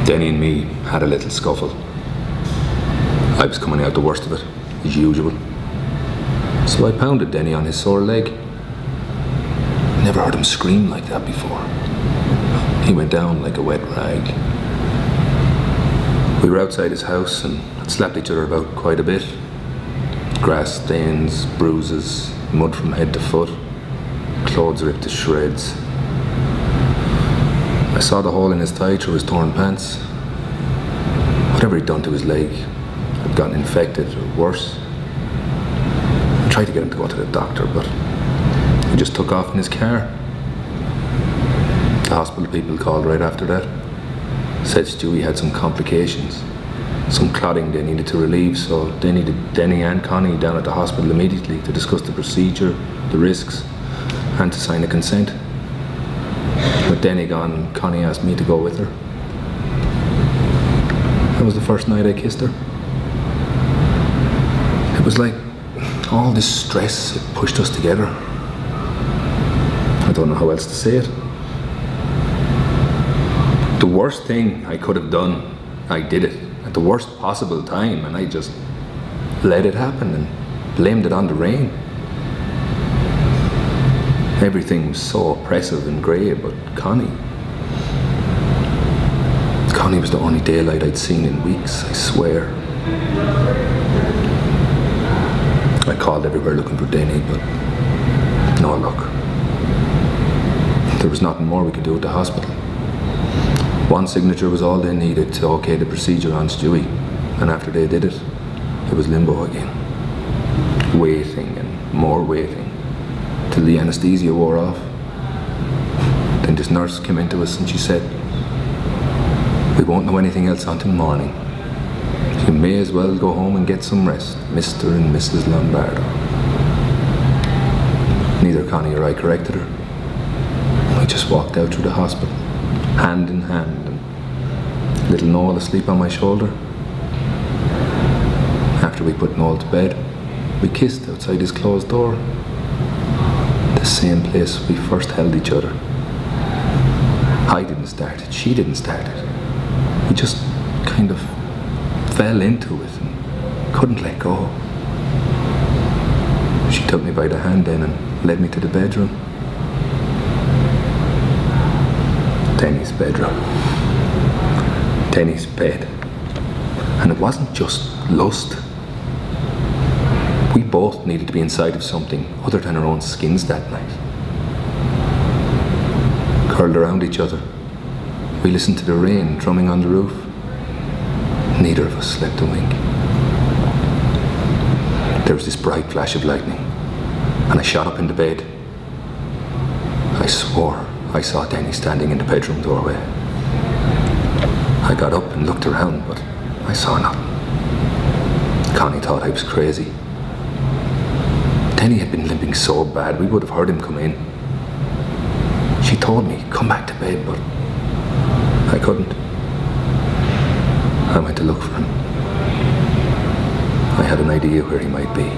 Denny and me had a little scuffle. I was coming out the worst of it, as usual. So I pounded Denny on his sore leg. Never heard him scream like that before. He went down like a wet rag. We were outside his house and slapped each other about quite a bit. Grass stains, bruises, mud from head to foot, clothes ripped to shreds. I saw the hole in his thigh through his torn pants. Whatever he'd done to his leg had gotten infected or worse. I tried to get him to go to the doctor, but he just took off in his car. The hospital people called right after that. Said Stewie had some complications, some clotting they needed to relieve, so they needed Denny and Connie down at the hospital immediately to discuss the procedure, the risks, and to sign a consent. With Denny gone, Connie asked me to go with her. That was the first night I kissed her. It was like all this stress had pushed us together. I don't know how else to say it. The worst thing I could have done, I did it at the worst possible time, and I just let it happen and blamed it on the rain. Everything was so oppressive and grey, but Connie was the only daylight I'd seen in weeks, I swear. I called everywhere looking for Denny, but no luck. There was nothing more we could do at the hospital. One signature was all they needed to okay the procedure on Stewie, and after they did it, it was limbo again. Waiting and more waiting, till the anesthesia wore off. Then this nurse came into us and she said, "We won't know anything else until morning. You may as well go home and get some rest, Mr. and Mrs. Lombardo." Neither Connie or I corrected her. We just walked out through the hospital, hand in hand, and little Noel asleep on my shoulder. After we put Noel to bed, we kissed outside his closed door. The same place we first held each other. I didn't start it, she didn't start it. We just kind of fell into it and couldn't let go. She took me by the hand then and led me to the bedroom. Denny's bedroom. Denny's bed. And it wasn't just lust. We both needed to be inside of something other than our own skins that night. Curled around each other, we listened to the rain drumming on the roof. Neither of us slept a wink. There was this bright flash of lightning, and I shot up into bed. I swore I saw Denny standing in the bedroom doorway. I got up and looked around, but I saw nothing. Connie thought I was crazy. Denny had been limping so bad we would have heard him come in. She told me, "Come back to bed," but I couldn't. I went to look for him. I had an idea where he might be.